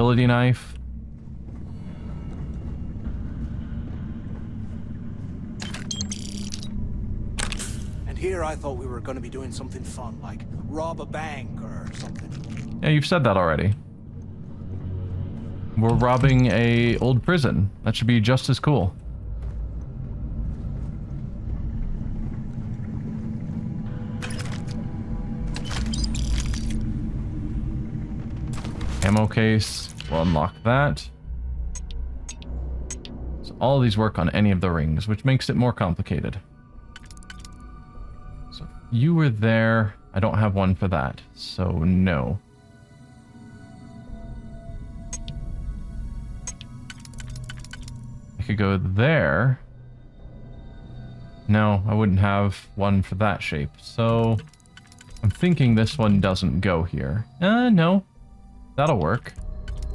utility knife. And here I thought we were going to be doing something fun, like rob a bank or something. Yeah, you've said that already. We're robbing a old prison. That should be just as cool. Ammo case. We'll unlock that. So all these work on any of the rings, which makes it more complicated. So you were there. I don't have one for that, so no. I could go there. No, I wouldn't have one for that shape, so I'm thinking this one doesn't go here. No. That'll work.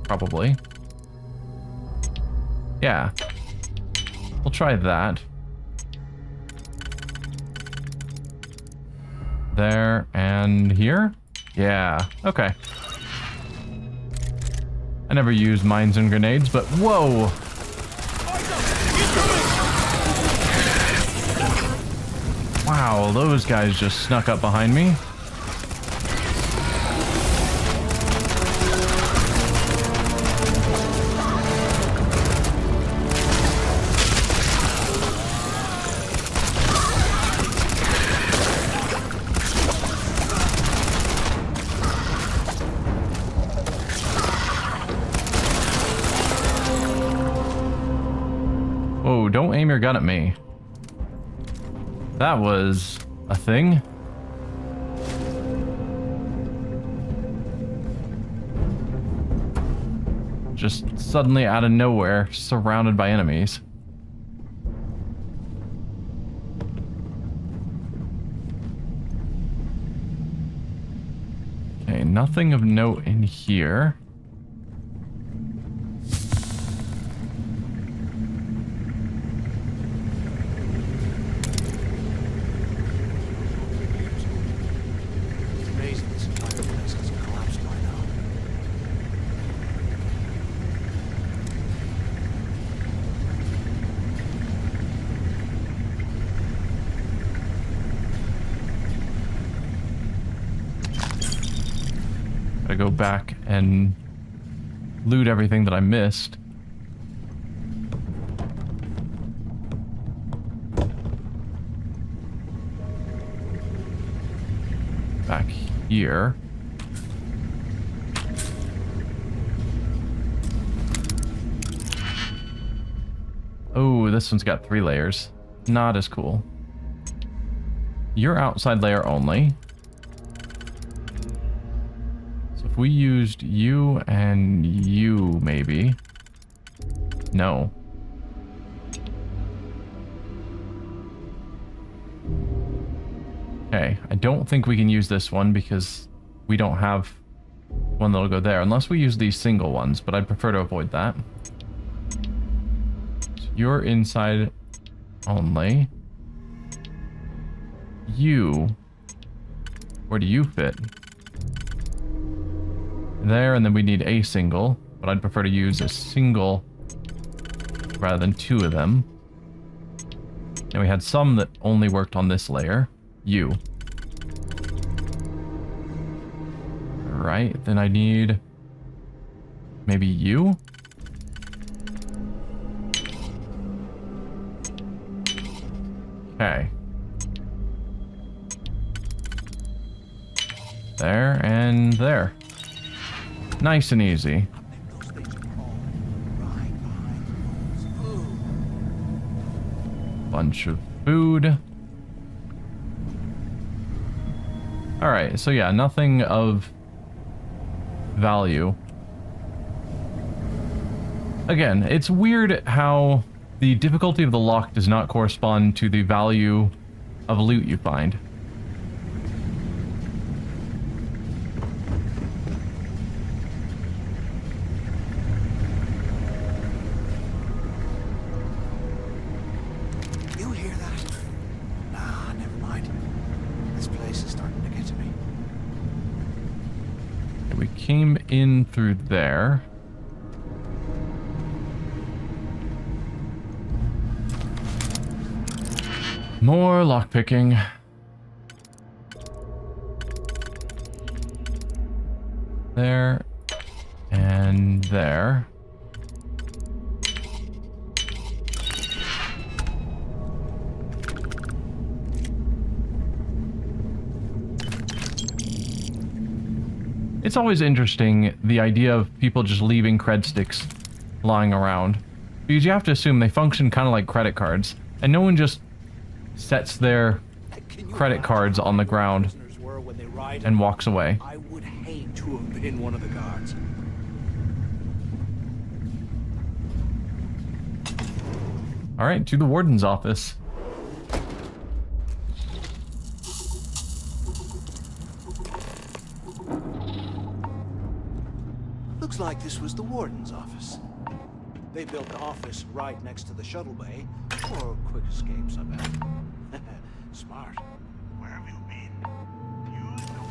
Probably. Yeah. We'll try that. There and here? Yeah. Okay. I never use mines and grenades, but whoa! Wow, those guys just snuck up behind me. Whoa, don't aim your gun at me. That was a thing. Just suddenly out of nowhere, surrounded by enemies. Okay, nothing of note in here. Gotta go back and loot everything that I missed. Back here. Oh, this one's got 3 layers. Not as cool. Your outside layer only. If we used you and you, maybe. No. Okay, I don't think we can use this one because we don't have one that'll go there. Unless we use these single ones, but I'd prefer to avoid that. So you're inside only. You. Where do you fit? There, and then we need a single, but I'd prefer to use a single rather than 2 of them. And we had some that only worked on this layer. You. Right, then I need maybe you? Okay. There and there. Nice and easy. Bunch of food. Alright, so yeah, nothing of value. Again, it's weird how the difficulty of the lock does not correspond to the value of loot you find. Came in through there. More lockpicking. There. And there. It's always interesting, the idea of people just leaving cred sticks lying around. Because you have to assume they function kind of like credit cards. And no one just sets their credit cards on the ground and walks away. I would hate to have been one of the guards. Alright, to the warden's office. Looks like this was the warden's office. They built the office right next to the shuttle bay for quick escapes, I bet. Smart. Where have you been? Use the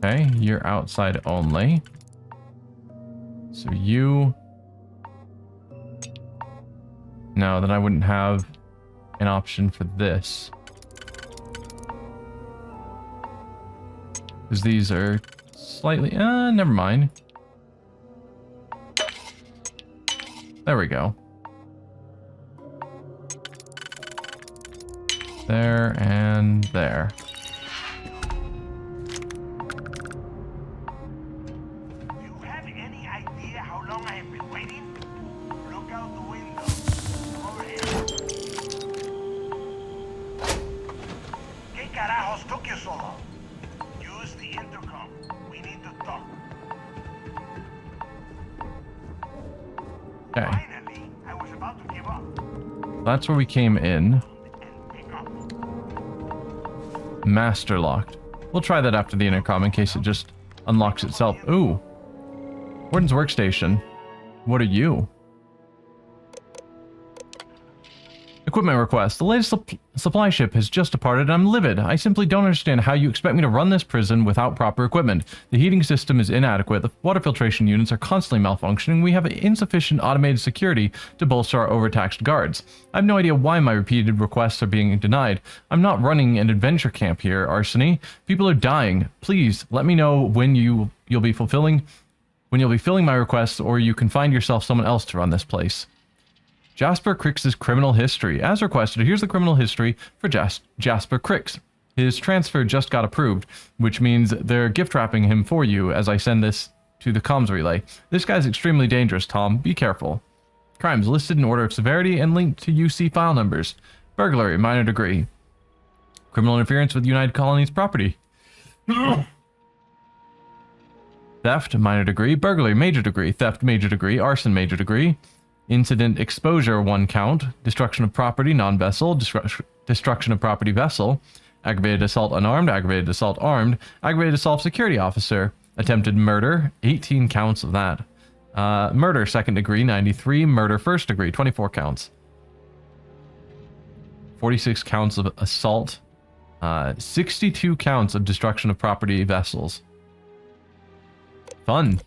word Okay, you're outside only. So you... No, then I wouldn't have an option for this. Because these are slightly... never mind. There we go. There and there. Do you have any idea how long I have been waiting? Look out the window. Over here. ¿Qué carajos took you so long? Use the intercom. We need to talk. Okay. Finally, I was about to give up. That's where we came in. And pick up. Master locked. We'll try that after the intercom in case it just unlocks itself. Ooh. Warden's workstation. What are you? Equipment request. The latest supply ship has just departed and I'm livid. I simply don't understand how you expect me to run this prison without proper equipment. The heating system is inadequate, the water filtration units are constantly malfunctioning, we have insufficient automated security to bolster our overtaxed guards. I have no idea why my repeated requests are being denied. I'm not running an adventure camp here, Arsony. People are dying. Please, let me know when you'll be filling my requests, or you can find yourself someone else to run this place. Jasper Crick's criminal history. As requested, here's the criminal history for Jasper Cricks. His transfer just got approved, which means they're gift wrapping him for you as I send this to the comms relay. This guy's extremely dangerous, Tom. Be careful. Crimes listed in order of severity and linked to UC file numbers. Burglary, minor degree. Criminal interference with United Colonies property. Theft, minor degree. Burglary, major degree. Theft, major degree. Arson, major degree. Incident exposure, 1 count. Destruction of property, non-vessel. Destruction of property, vessel. Aggravated assault, unarmed. Aggravated assault, armed. Aggravated assault, security officer. Attempted murder, 18 counts of that. Murder, 2nd degree, 93. Murder, 1st degree, 24 counts. 46 counts of assault. 62 counts of destruction of property, vessels. Fun.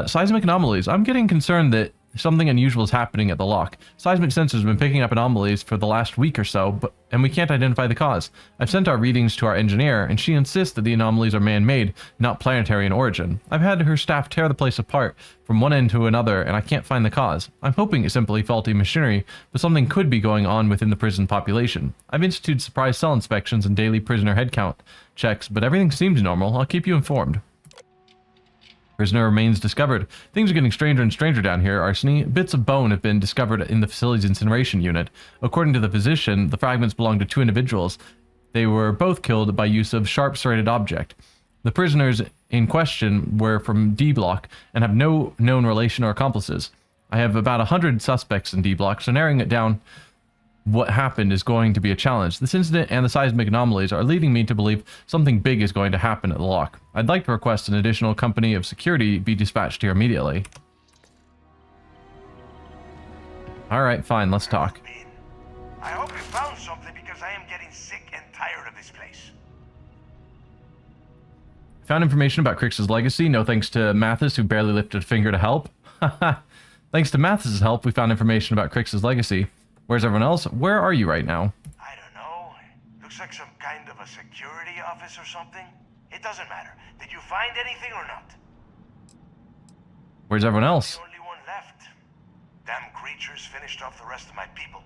Seismic anomalies. I'm getting concerned that something unusual is happening at the lock. Seismic sensors have been picking up anomalies for the last week or so, and we can't identify the cause. I've sent our readings to our engineer, and she insists that the anomalies are man-made, not planetary in origin. I've had her staff tear the place apart from one end to another, and I can't find the cause. I'm hoping it's simply faulty machinery, but something could be going on within the prison population. I've instituted surprise cell inspections and daily prisoner headcount checks, but everything seems normal. I'll keep you informed. Prisoner remains discovered. Things are getting stranger and stranger down here, Arsony. Bits of bone have been discovered in the facility's incineration unit. According to the physician, the fragments belong to 2 individuals. They were both killed by use of sharp serrated object. The prisoners in question were from D Block and have no known relation or accomplices. I have about 100 suspects in D Block, so narrowing it down what happened is going to be a challenge. This incident and the seismic anomalies are leading me to believe something big is going to happen at the lock. I'd like to request an additional company of security be dispatched here immediately. Alright, fine, let's talk. I hope you found something because I am getting sick and tired of this place. Found information about Crix's legacy. No thanks to Mathis, who barely lifted a finger to help. Thanks to Mathis's help, we found information about Crix's legacy. Where's everyone else? Where are you right now? I don't know. Looks like some kind of a security office or something. It doesn't matter. Did you find anything or not? Where's everyone else? The only one left. Damn creatures finished off the rest of my people.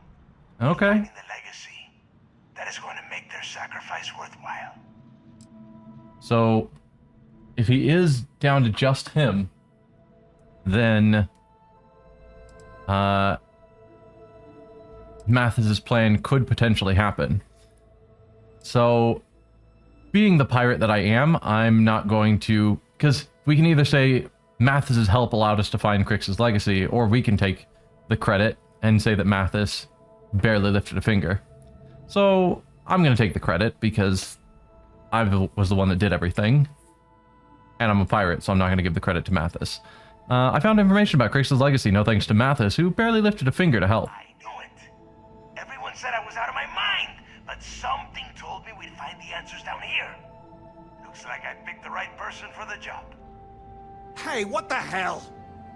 Okay. Finding the legacy. That is going to make their sacrifice worthwhile. So, if he is down to just him, then Mathis's plan could potentially happen. So, being the pirate that I am, I'm not going to... Because we can either say Mathis's help allowed us to find Crix's legacy, or we can take the credit and say that Mathis barely lifted a finger. So, I'm going to take the credit because I was the one that did everything. And I'm a pirate, so I'm not going to give the credit to Mathis. I found information about Crix's legacy, no thanks to Mathis, who barely lifted a finger to help. I knew it. Everyone said I was out of my mind, but something told me we'd find the answers down here. Looks like I picked the right person for the job. Hey, what the hell?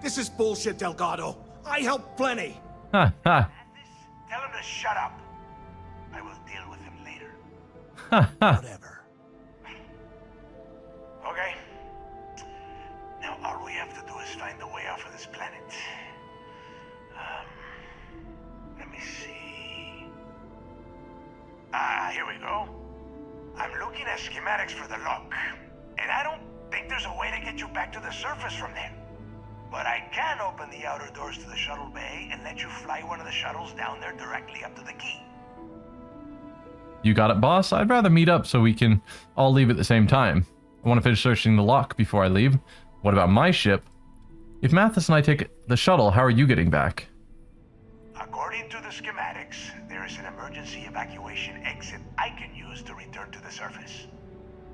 This is bullshit, Delgado. I helped plenty. Ha ha. Mathis, tell him to shut up. I will deal with him later. Ha ha. Whatever. Okay. Now all we have to do is find a way off of this planet. Let me see. Here we go. I'm looking at schematics for the lock, and I don't think there's a way to get you back to the surface from there. But I can open the outer doors to the shuttle bay and let you fly one of the shuttles down there directly up to the key. You got it, boss? I'd rather meet up so we can all leave at the same time. I want to finish searching the lock before I leave. What about my ship? If Mathis and I take the shuttle, how are you getting back? According to the schematics, there is an emergency evacuation exit I can use to return to the surface.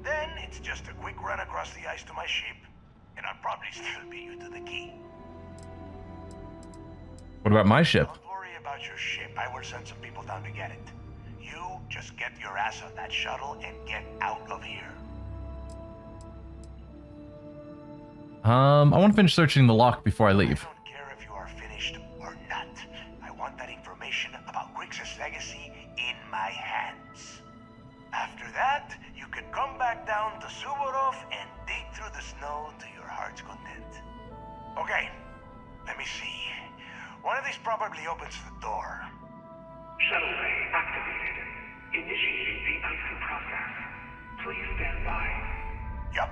Then it's just a quick run across the ice to my ship, and I'll probably still beat you to the key. What about my ship? Don't worry about your ship. I will send some people down to get it. You just get your ass on that shuttle and get out of here. I want to finish searching the lock before I I leave. don't care if you are finished or not. I want that information about Grix's legacy in my hands. After that, you can come back down to Suvorov and dig through the snow to your heart's content. Okay, let me see. One of these probably opens the door. Shuttle bay activated. Initiating the icing process. Please stand by. Yup,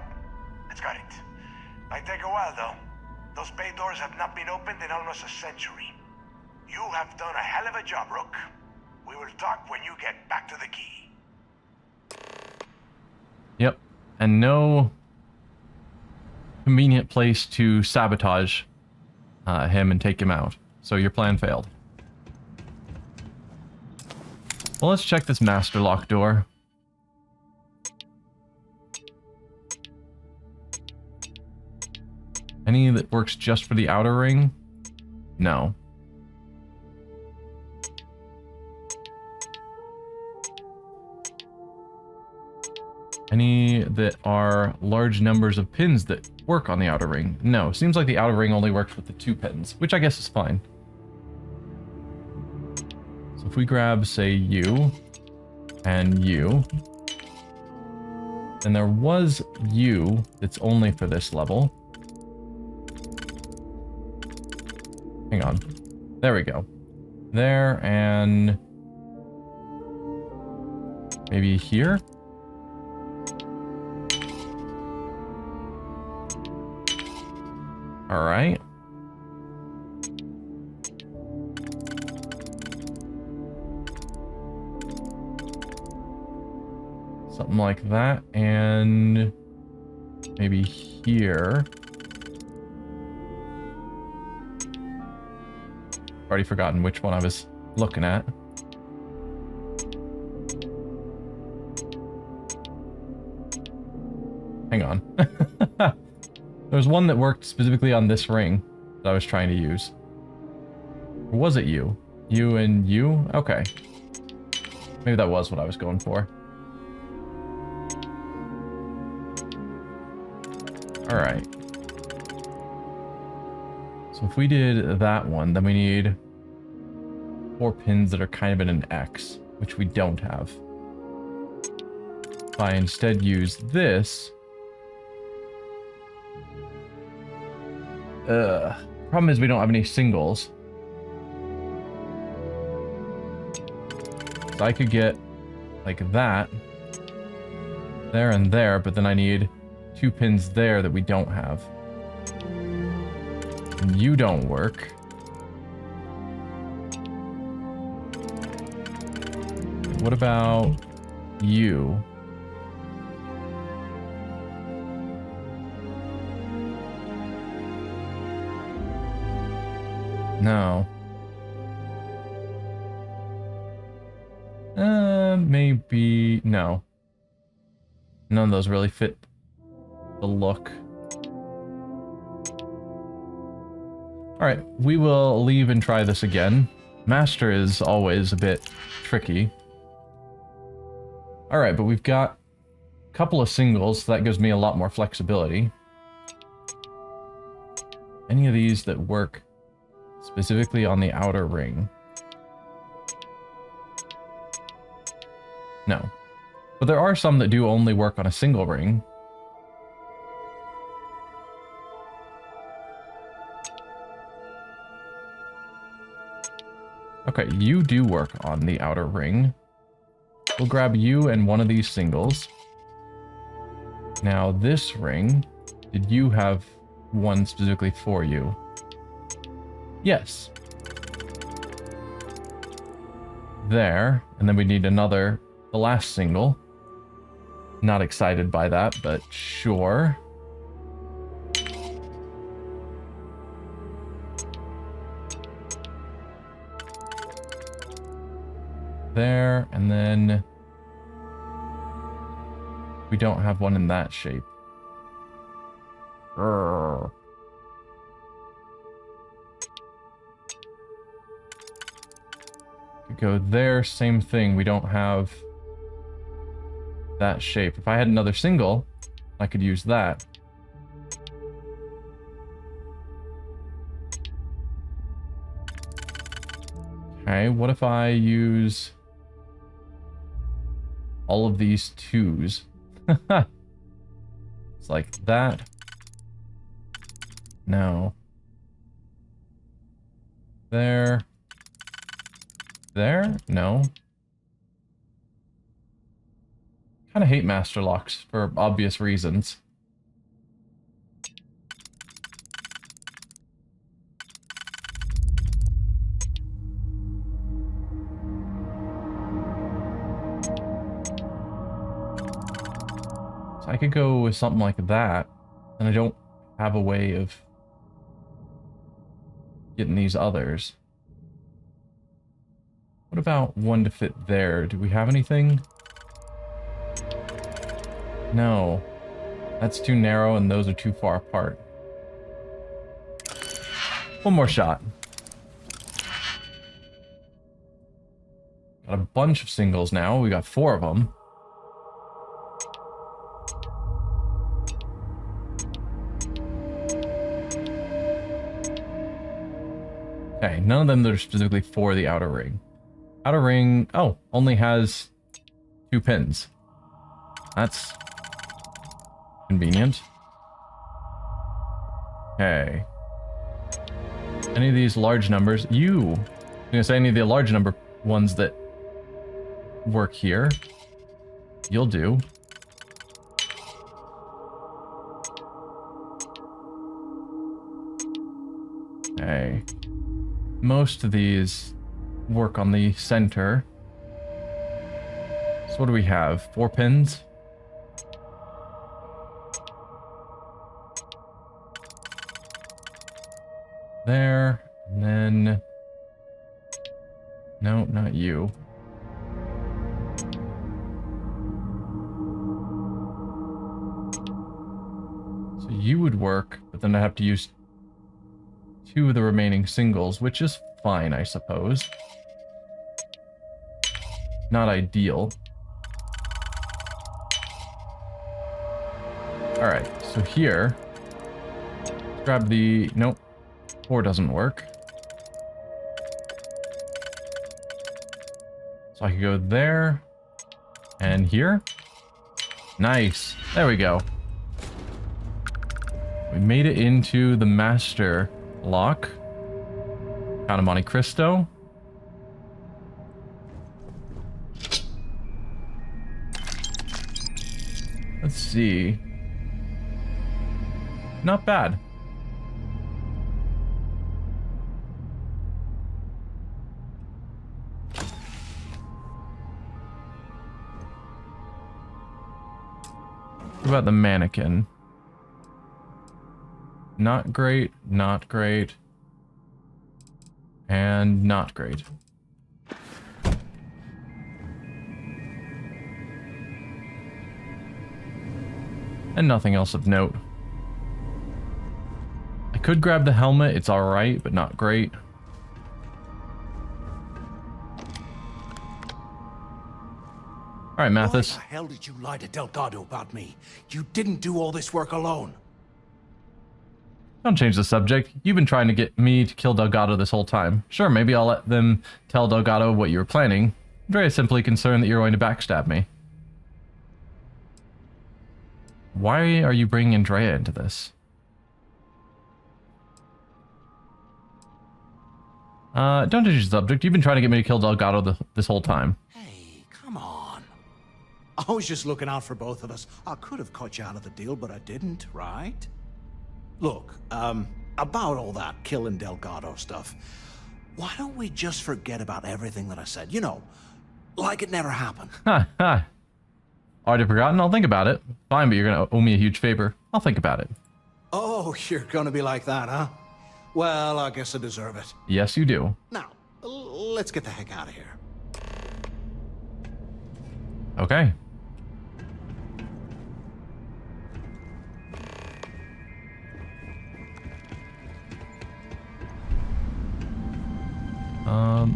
it's got it. Might take a while though. Those bay doors have not been opened in almost a century. You have done a hell of a job, Rook. We will talk when you get back to the key. Yep. And no convenient place to sabotage him and take him out. So your plan failed. Well, let's check this master lock door. Any that works just for the outer ring? No. Any that are large numbers of pins that work on the outer ring? No. Seems like the outer ring only works with the 2 pins, which I guess is fine. So if we grab, say, you and you, then there was you that's only for this level. Hang on. There we go. There and maybe here. All right. Something like that, and maybe here. Already forgotten which one I was looking at. Hang on. There was one that worked specifically on this ring that I was trying to use. Or was it you? You and you? Okay. Maybe that was what I was going for. All right. So if we did that one, then we need 4 pins that are kind of in an X, which we don't have. If I instead use this... Problem is we don't have any singles. So I could get like that. There and there, but then I need 2 pins there that we don't have. And you don't work. What about you? No. Maybe... No. None of those really fit the look. Alright, we will leave and try this again. Master is always a bit tricky. Alright, but we've got a couple of singles, so that gives me a lot more flexibility. Any of these that work specifically on the outer ring? No. But there are some that do only work on a single ring. Okay, you do work on the outer ring. We'll grab you and one of these singles. Now this ring, did you have one specifically for you? Yes. There, and then we need another, the last single. Not excited by that, but sure. There, and then we don't have one in that shape. Grrr. Could go there, same thing. We don't have that shape. If I had another single, I could use that. Okay, what if I use all of these 2s? It's like that. No. There. There? No. Kind of hate master locks for obvious reasons. So I could go with something like that, and I don't have a way of getting these others. What about one to fit there? Do we have anything? No. That's too narrow and those are too far apart. One more shot. Got a bunch of singles now. We got 4 of them. Okay, none of them that are specifically for the outer ring. Outer ring, oh, only has 2 pins. That's convenient. Okay. Any of these large numbers, I'm gonna say any of the large number ones that work here, you'll do. Okay. Most of these work on the center. So what do we have? 4 pins? There, and then... No, not you. So you would work, but then I have to use 2 of the remaining singles, which is fine, I suppose. Not ideal. Alright, so here, Grab the... Nope. 4 doesn't work. So I can go there. And here. Nice. There we go. We made it into the master lock. Count of Monte Cristo. Let's see. Not bad. What about the mannequin? Not great, not great, and not great. And nothing else of note. I could grab the helmet, it's alright, but not great. Alright, Mathis. Why the hell did you lie to Delgado about me? You didn't do all this work alone. Don't change the subject. You've been trying to get me to kill Delgado this whole time. Sure, maybe I'll let them tell Delgado what you were planning. I'm very simply concerned that you're going to backstab me. Why are you bringing Andrea into this? Don't change the subject. You've been trying to get me to kill Delgado this whole time. Hey, come on. I was just looking out for both of us. I could have cut you out of the deal, but I didn't, right? Look, about all that killing Delgado stuff, why don't we just forget about everything that I said? You know, like it never happened. Ha ha. Already forgotten? I'll think about it. Fine, but you're gonna owe me a huge favor. I'll think about it. Oh, you're gonna be like that, huh? Well, I guess I deserve it. Yes, you do. Now, let's get the heck out of here. Okay.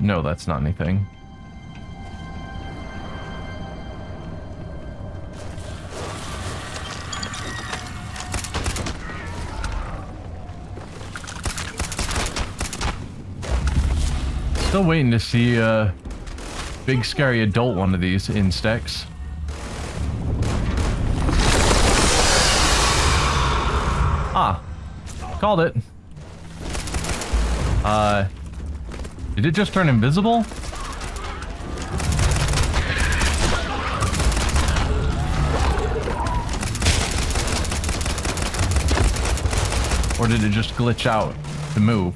No, that's not anything. Still waiting to see a big scary adult one of these insects. Ah, called it. Did it just turn invisible? Or did it just glitch out to move?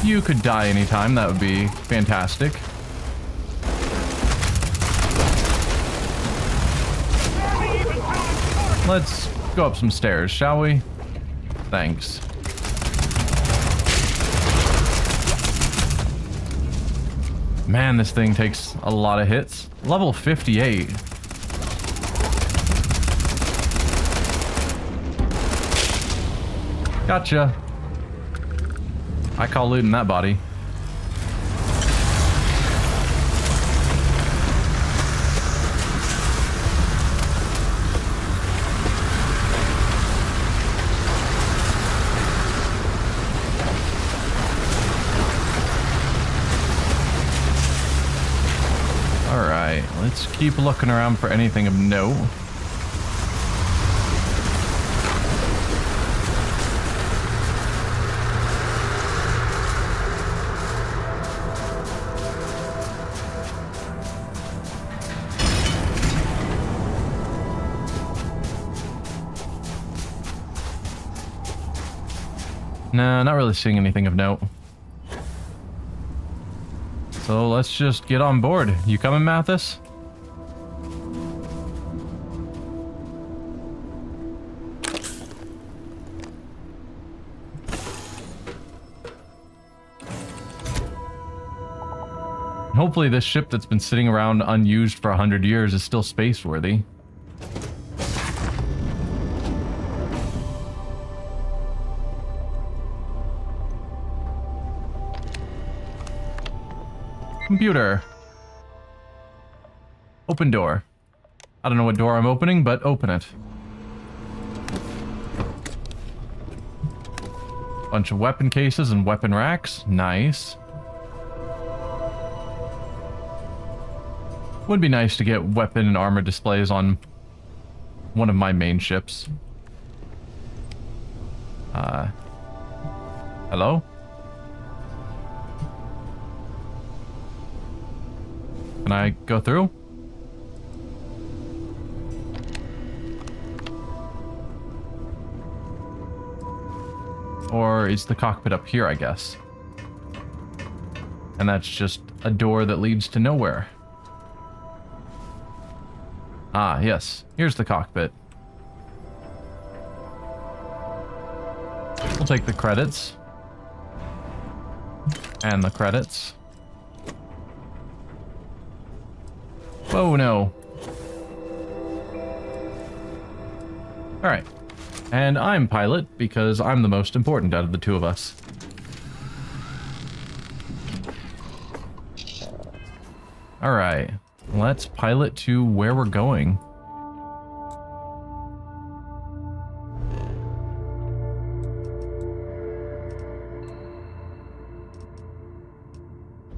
You could die anytime, that would be fantastic. Let's go up some stairs, shall we? Thanks. Man, this thing takes a lot of hits. Level 58. Gotcha. I call looting that body. Alright, let's keep looking around for anything of note. Nah, not really seeing anything of note. So let's just get on board. You coming, Mathis? Hopefully this ship that's been sitting around unused for 100 years is still space-worthy. Computer. Open door. I don't know what door I'm opening, but open it. Bunch of weapon cases and weapon racks. Nice. Would be nice to get weapon and armor displays on one of my main ships. Hello? Can I go through? Or is the cockpit up here, I guess? And that's just a door that leads to nowhere. Ah, yes. Here's the cockpit. We'll take the credits. And the credits. Oh no. Alright. And I'm pilot because I'm the most important out of the two of us. Alright. Let's pilot to where we're going.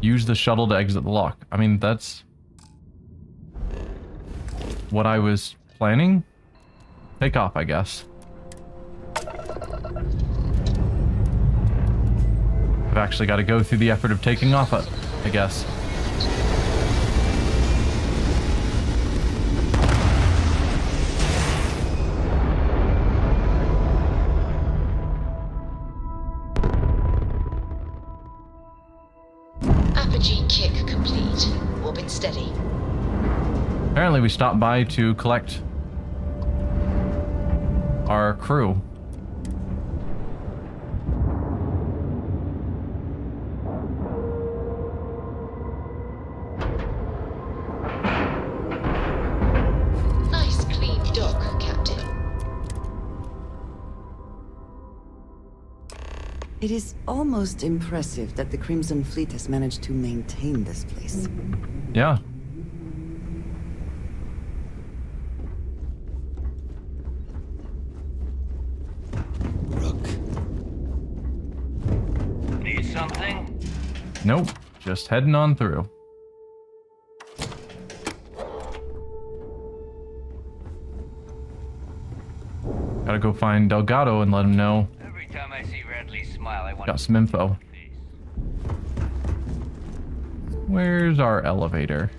Use the shuttle to exit the lock. I mean, that's what I was planning. Take off, I guess. I've actually got to go through the effort of taking off, I guess. Apogee kick complete. Orbit steady. Apparently we stopped by to collect our crew. Nice clean dock, Captain. It is almost impressive that the Crimson Fleet has managed to maintain this place. Yeah. Need something? Nope. Just heading on through. Gotta go find Delgado and let him know. Every time I see Radley smile, I want Got some info. Where's our elevator?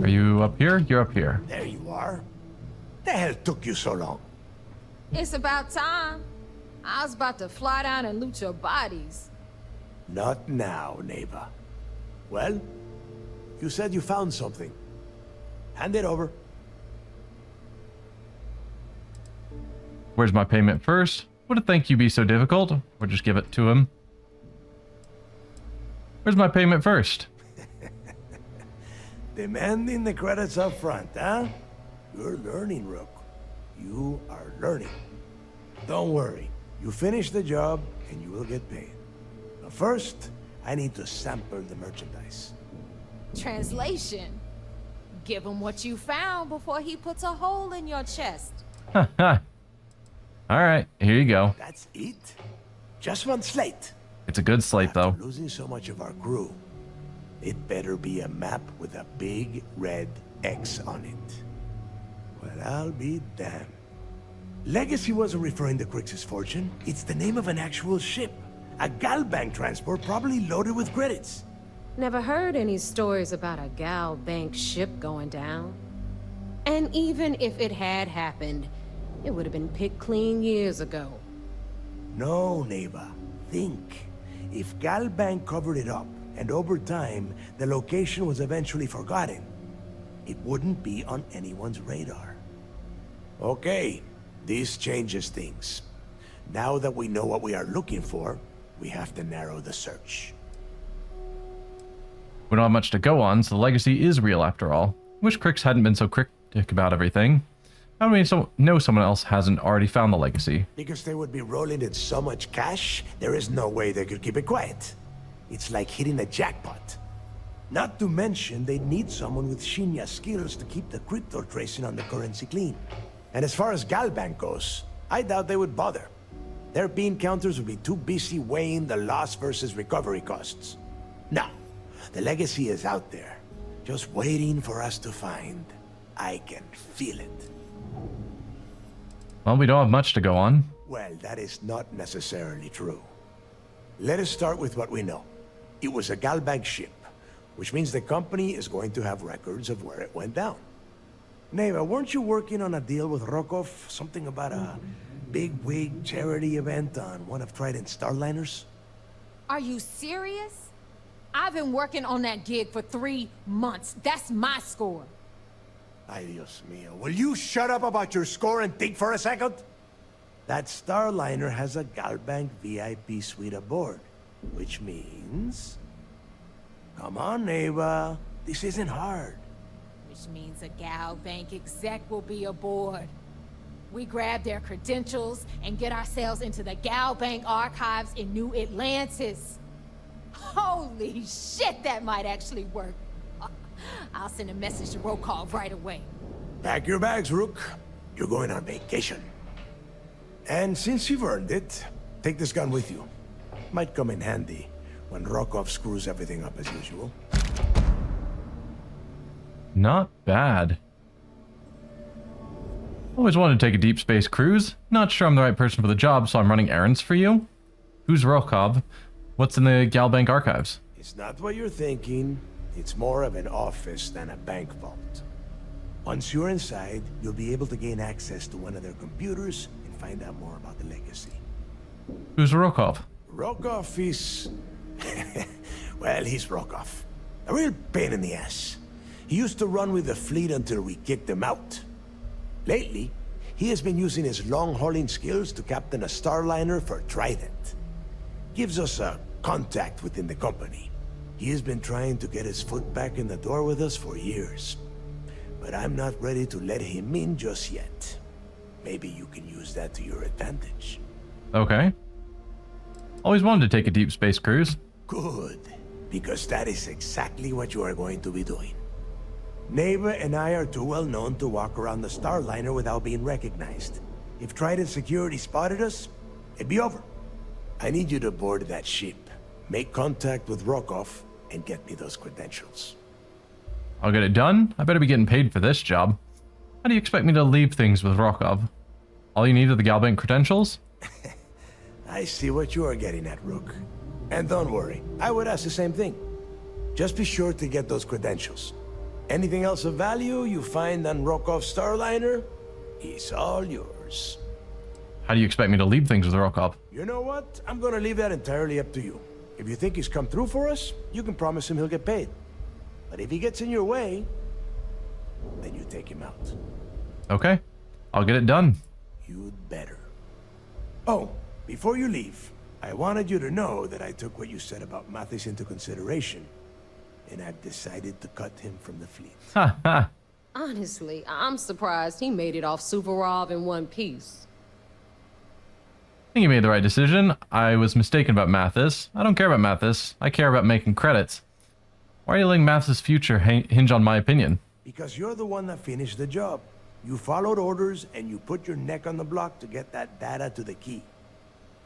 Are you up here? You're up here. There you are. The hell took you so long? It's about time. I was about to fly down and loot your bodies. Not now, neighbor. Well, you said you found something. Hand it over. Where's my payment first? Would a thank you be so difficult? Or just give it to him? Where's my payment first? Demanding the credits up front, huh? You're learning, Rook. You are learning. Don't worry. You finish the job, and you will get paid. But first, I need to sample the merchandise. Translation. Give him what you found before he puts a hole in your chest. Alright, here you go. That's it? Just one slate. It's a good slate, though. After losing so much of our crew, it better be a map with a big red X on it. Well, I'll be damned. Legacy wasn't referring to Crix's fortune. It's the name of an actual ship. A Galbank transport probably loaded with credits. Never heard any stories about a Gal Bank ship going down. And even if it had happened, it would have been picked clean years ago. No, neighbor. Think. If Galbank covered it up, and over time, the location was eventually forgotten, it wouldn't be on anyone's radar. Okay, this changes things. Now that we know what we are looking for, we have to narrow the search. We don't have much to go on, so the legacy is real after all. Wish Crix hadn't been so cryptic about everything. How do we know someone else hasn't already found the legacy? Because they would be rolling in so much cash, there is no way they could keep it quiet. It's like hitting a jackpot. Not to mention, they need someone with Shinya skills to keep the crypto tracing on the currency clean. And as far as Galbank goes, I doubt they would bother. Their bean counters would be too busy weighing the loss versus recovery costs. Now, the legacy is out there, just waiting for us to find. I can feel it. Well, we don't have much to go on. Well, that is not necessarily true. Let us start with what we know. It was a Galbank ship, which means the company is going to have records of where it went down. Neva, weren't you working on a deal with Rokov? Something about a big-wig charity event on one of Trident's Starliners? Are you serious? I've been working on that gig for 3 months. That's my score. Ay, Dios mío. Will you shut up about your score and think for a second? That Starliner has a Galbank VIP suite aboard, which means... Come on, Neva. This isn't hard. Which means a Gal Bank exec will be aboard. We grab their credentials and get ourselves into the Gal Bank archives in New Atlantis. Holy shit, that might actually work. I'll send a message to Rokov right away. Pack your bags, Rook. You're going on vacation. And since you've earned it, take this gun with you. Might come in handy when Rokov screws everything up as usual. Not bad. Always wanted to take a deep space cruise. Not sure I'm the right person for the job, so I'm running errands for you. Who's Rokov? What's in the Galbank archives? It's not what you're thinking. It's more of an office than a bank vault. Once you're inside, you'll be able to gain access to one of their computers and find out more about the legacy. Who's Rokov? Rokov is... well, he's Rokov. A real pain in the ass. He used to run with the fleet until we kicked him out. Lately, he has been using his long-hauling skills to captain a Starliner for Trident. Gives us a contact within the company. He has been trying to get his foot back in the door with us for years. But I'm not ready to let him in just yet. Maybe you can use that to your advantage. Okay. Always wanted to take a deep space cruise. Good, because that is exactly what you are going to be doing. Neva and I are too well known to walk around the Starliner without being recognized. If Trident security spotted us, it'd be over. I need you to board that ship, make contact with Rokov, and get me those credentials. I'll get it done. I better be getting paid for this job. How do you expect me to leave things with Rokov? All you need are the Galbank credentials? I see what you are getting at, Rook. And don't worry, I would ask the same thing. Just be sure to get those credentials. Anything else of value you find on Rokov's Starliner is all yours. How do you expect me to leave things with Rokov? You know what? I'm gonna leave that entirely up to you. If you think he's come through for us, you can promise him he'll get paid. But if he gets in your way, then you take him out. Okay. I'll get it done. You'd better. Oh, before you leave, I wanted you to know that I took what you said about Mathis into consideration, and I've decided to cut him from the fleet. Ha ha. Honestly, I'm surprised he made it off Suvorov in one piece. I think you made the right decision. I was mistaken about Mathis. I don't care about Mathis. I care about making credits. Why are you letting Mathis' future hinge on my opinion? Because you're the one that finished the job. You followed orders, and you put your neck on the block to get that data to the key.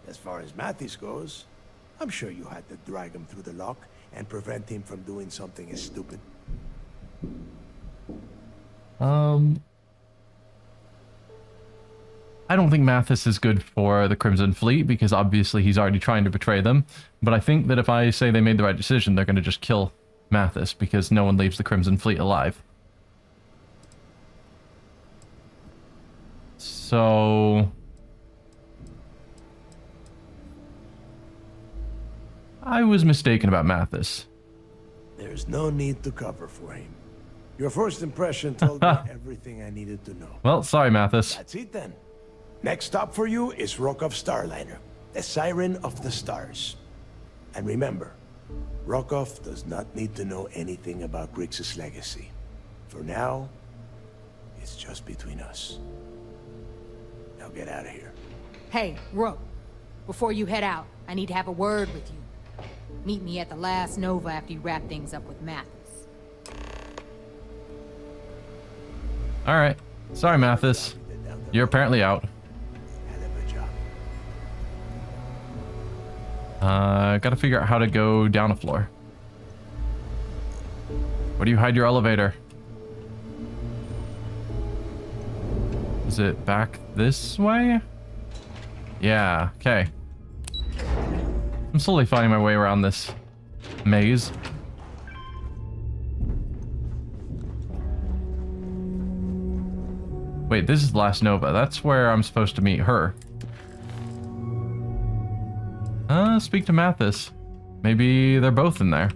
As far as Mathis goes, I'm sure you had to drag him through the lock and prevent him from doing something as stupid. I don't think Mathis is good for the Crimson Fleet because obviously he's already trying to betray them. But I think that if I say they made the right decision, they're going to just kill Mathis because no one leaves the Crimson Fleet alive. So... I was mistaken about Mathis. There's no need to cover for him. Your first impression told me everything I needed to know. Well, sorry, Mathis. That's it then. Next stop for you is Rokov Starliner, the Siren of the Stars. And remember, Rokov does not need to know anything about Grixis legacy. For now, It's just between us. Now get out of here. Hey, Rook. Before you head out, I need to have a word with you. Meet me at the last Nova after you wrap things up with Mathis. Alright. Sorry, Mathis. You're apparently out. Hell of a job. Gotta figure out how to go down a floor. Where do you hide your elevator? Is it back this way? Yeah, okay. I'm slowly finding my way around this maze. Wait, this is the last Nova. That's where I'm supposed to meet her. Speak to Mathis. Maybe they're both in there.